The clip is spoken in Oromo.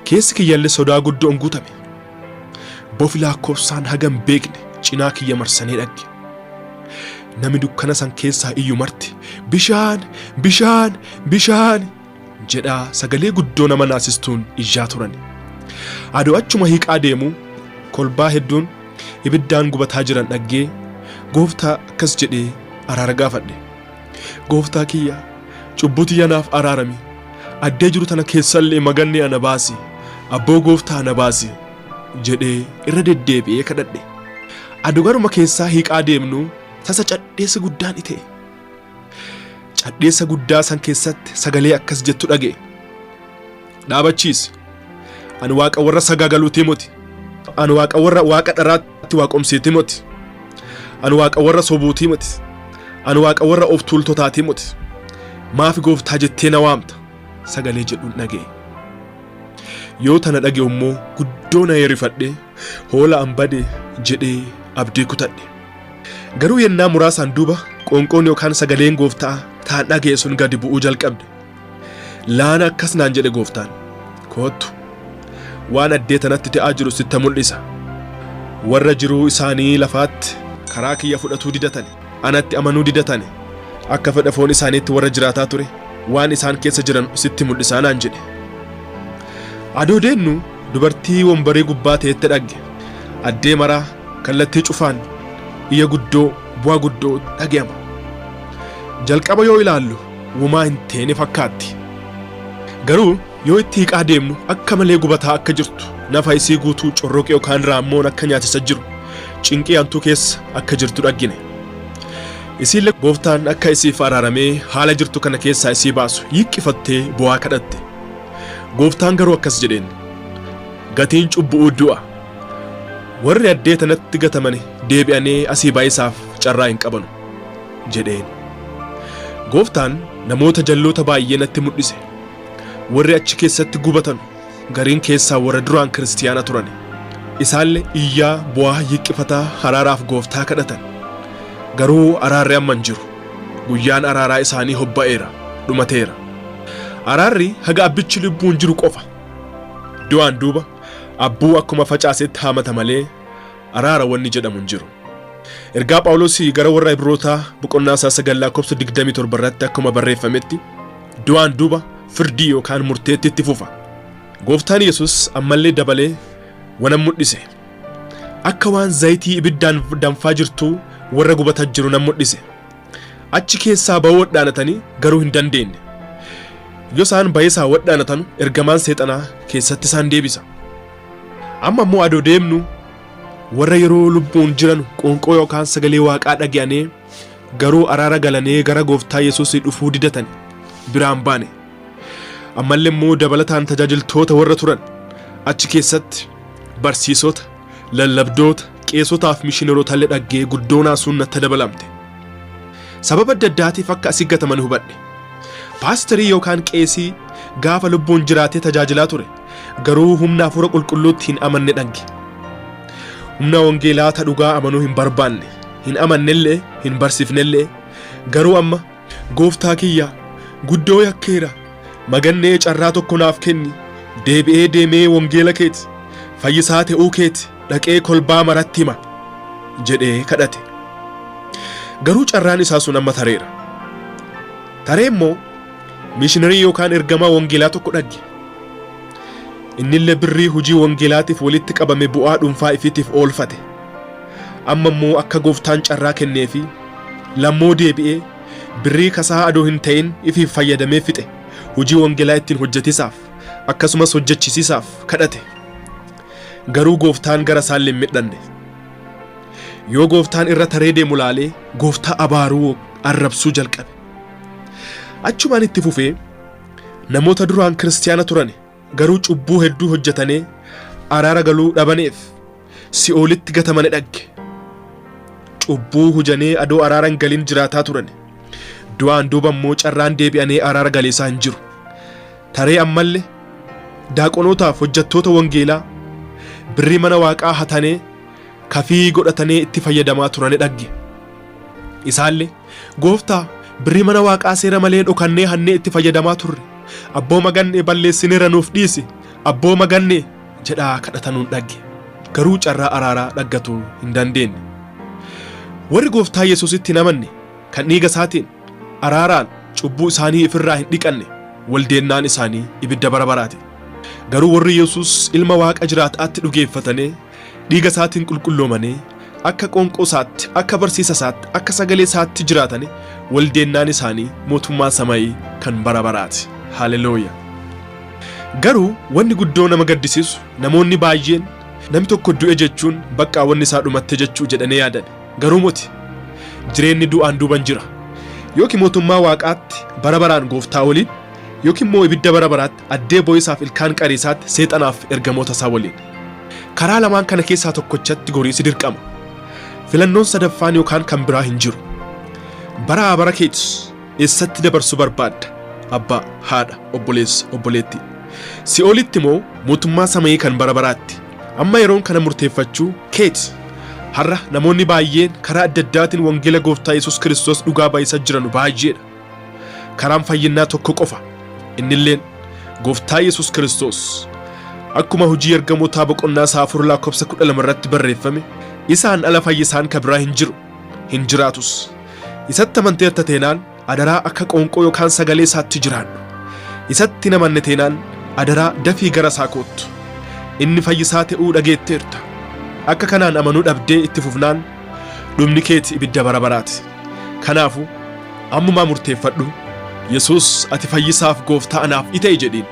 Keessi kiyyaallee sodaa guddoon guutame. Bofi lakkoofsaan hagam beekne cinaa kiyya marsanii dhagge. Namni dukkana san keessaa iyyuu marti bishaan bishaan bishaan jedhaa sagalee guddoo nama naasistuun iyyaa turan. Adoo achuma hiiqaa deemu kolbaa hedduun ibiddaan gubataa jiran dhaggee gooftaa akkas jedhee araara gaafadhe. Gooftaa kiyya cubbuu tiyya naaf araarami. Addee jiru tana keessallee maganni ana baasi. Abboo gooftaa ana baasi jedhee irra deddeebi'ee kadhadhe. Adoo garuma keessaa hiiqaa deemnu tasa cadheessa guddaan ite. Cadheessa guddaa san keessatti sagalee akkas jettu dhaga'e. Dhaabachiisi. Ani waaqa warra sagaagaluutii moti. Ani waaqa warra waaqa dharaatti waaqomseetii moti. Ani waaqa warra sobuutii moti. Ani waaqa warra of tuultotaatii moti. Maaf gooftaa jettee na waamta? Sagalee jedhuun dhaga'e. Yoo tana dhaga'e immoo guddoo na yerifadhe hoola an bade jedhee abdii kutadhe. Garuu yennaa muraasaan duuba qoonqoon yookaan sagaleen gooftaa taan dhaga'e sun gadi bu'uu jalqabde. Laana akkas naan jedhe gooftaan. Kottu waan addee tanatti ta'aa jiru sitti mul'isa. Warra jiruu isaanii lafaatti karaa kiyya fudhatuu didatan, anatti amanuu didatan, akka fedha foon isaaniitti warra jiraataa ture waan isaan keessa jiran sitti mul'isaa naan jedhe. Adoo deennu dubartii wombaree gubbaa ta'etti dhagge. Addee maraa kallattii cufaan iyya guddoo bu'aa guddoo dhaga'ama. Jalqaba yoo ilaallu wumaa hin teene fakkaatti. Garuu yoo itti hiiqaa deemnu akka malee gubataa akka jirtu, nafa isii guutuu corroqee yookaan raammoon akka nyaatisa jiru, cinqii hantuu keessa akka jirtu dhaggine. Isiillee gooftaan akka isiif araaramee haala jirtu kana keessaa isii baasu hiiqqifattee bu'aa kadhatte. Gooftaan garuu akkas jedheen, gatiin cubbuu du'a. Warri addee tanatti gatamani deebi'anii asii baayisaaf carraa hin qabanu jedheen. Gooftaan namoota jalloota baay'ee natti mul'ise. Warri achi keessatti gubatan gariin keessaa warra duraan kiristiyaana turan. Isaallee iyyaa bu'aa hiiqqifataa araaraaf gooftaa kadhatan. Garuu araarri amma hin jiru. Guyyaan araaraa isaanii hobba'eera, dhumateera. Araarri haga abbichi lubbuun jiru qofa. Du'aan duuba abbuu akkuma facaasetti haamata malee araara wanni jedhamu hin jiru. Ergaa Phaawulosii gara warra Ibrootaa boqonnaa 9:27 irratti akkuma barreeffametti du'aan duuba firdii yookaan murteetti itti fufa. Gooftaan Yesus ammallee dabalee wana mul'ise. Akka waan zayitii ibiddaan danfaa jirtuu warra gubataa jiru nan mul'ise. Achi keessaa ba'uu wadhaanatanii garuu hin dandeenye. Yoo isaan baay'isaa wadhaanatan ergamaan seexanaa keessatti isaan deebisa. Amma immoo adoo deemnu warra yeroo lubbuun jiran qoonqoo yookaan sagalee waaqaa dhaga'anii garuu araara galanii gara gooftaa Yesuusii dhufuu didatan biraan baane. Ammallee immoo dabalataan tajaajiltoota warra turan achi keessatti barsiisota, lallabdoota, qeesotaaf mishiinaroota illee dhaggee guddoonaa sun natti dabalamte. Sababa adda addaatiif akka asii gataman hubadhe. Paasterii yookaan qeesii gaafa lubbuun jiraatee tajaajilaa ture garuu humna hafuura qulqulluutti hin amanne dhagge. Humna wangeelaa ta dhugaa amanuu hin barbaanne, hin amannellee, hin barsiifnellee. Garuu amma gooftaa kiyya guddoo yakkeera. Magannee carraa tokko naaf kenni. Deebi'ee deemee wangeela keeti, fayyisaa ta'uu keeti dhaqee kolbaa maratti hima jedhee kadhate. Garuu carraan isaa sun amma tareera. Taree immoo mishiinarii yookaan ergamaa wangeelaa tokko dhagge. Innillee birrii hojii wangeelaatiif walitti qabame bu'aa dhuunfaa ifiitiif oolfate. Amma immoo akka gooftaan carraa kenneefi lammoo deebi'ee birrii kasaa adoo hin ta'in ifiif fayyadamee fixe hojii wangeelaa ittiin hojjetisaaf akkasumas hojjechisiisaaf kadhate. Garuu gooftaan gara isaallee hin midhanne. Yoo gooftaan irra taree deemu laalee gooftaa abaaruu arrabsuu jalqabe. Achumaan itti fufee namoota duraan kiristiyaana turan garuu cubbuu hedduu hojjetanii araara galuu dhabaneef si'oolitti gatamane dhagge. Cubbuu hujanii adoo araara hin galin jiraataa turan. Du'aan duuba immoo carraan deebi'anii araara galeessaa hin jiru. Taree ammallee daaqonootaaf hojjettoota wangeelaa birrii mana waaqaa hatanii kafii godhatanii itti fayyadamaa turane dhagge. Isaallee gooftaa birrii mana waaqaa seera malee dhokannee hannee itti fayyadamaa turre abbooma gannee balleessineera nuuf dhiisi abbooma gannee jedhaa kadhatanuun dhagge garuu carraa araaraa dhaggatu hin dandeenye. Warri gooftaa Yesuusitti hin amanne kan dhiiga isaatiin araaraan cubbuu isaanii ifirraa hin dhiqanne waldeennaan isaanii ibidda bara baraati. Garuu warri Yesuus ilma Waaqa jiraataatti dhugeeffatanii dhiiga isaatiin qulqulloomanii akka qoonqoo isaatti akka barsiisa isaatti akka sagalee isaatti jiraatanii waldeennaan isaanii mootummaa samaayii kan bara baraati. Haalelooyaa. Garuu wanni guddoo nama gaddisiisu namoonni baay'een namni tokko du'e jechuun bakka wanni isaa dhumatte jechuu jedhanii yaadan. Garuu moti jireenyi du'aan duuban jira. Yookiin mootummaa Waaqaatti bara baraan gooftaa waliin yookiin immoo ibidda bara baraatti addee boo'isaaf ilkaan qariisaatti seexanaaf ergamoota isaa waliin. Karaa lamaan kana keessaa tokkochatti goriisi dirqama. Filannoon sadaffaan yookaan kan biraa hin jiru. Bara bara keetis eessatti dabarsu barbaadda? Abbaa, haadha, obboleessa, obboleettii. Si'oolitti immoo mootummaa samaayii kan bara baraatti. Amma yeroon kana murteeffachuu keeti. Har'a namoonni baay'een karaa adda addaatiin wangeela gooftaa Yesuus Kiristoos dhugaa baay'isaa jiran baay'eedha. Karaan fayyinaa tokko qofa. Innilleen gooftaa Yesuus Kiristoos akkuma hojii ergamootaa boqonnaa 4:12 irratti barreeffame isaan ala fayyisaan kan biraa hin jiru hin jiraatus. Isatti amanteerta teenaan adaraa akka qoonqoo yookaan sagalee isaatti jiraadhu. Isatti namanne teenaan adaraa dafii gara isaa koottu. Inni fayyisaa ta'uu dhageetteerta. Akka kanaan amanuu dhabdee itti fufnaan dhumni keeti ibidda bara baraati. Kanaafuu ammumaa murteeffadhu Yesuus ati fayyisaaf gooftaa anaaf ta'e jedhiin.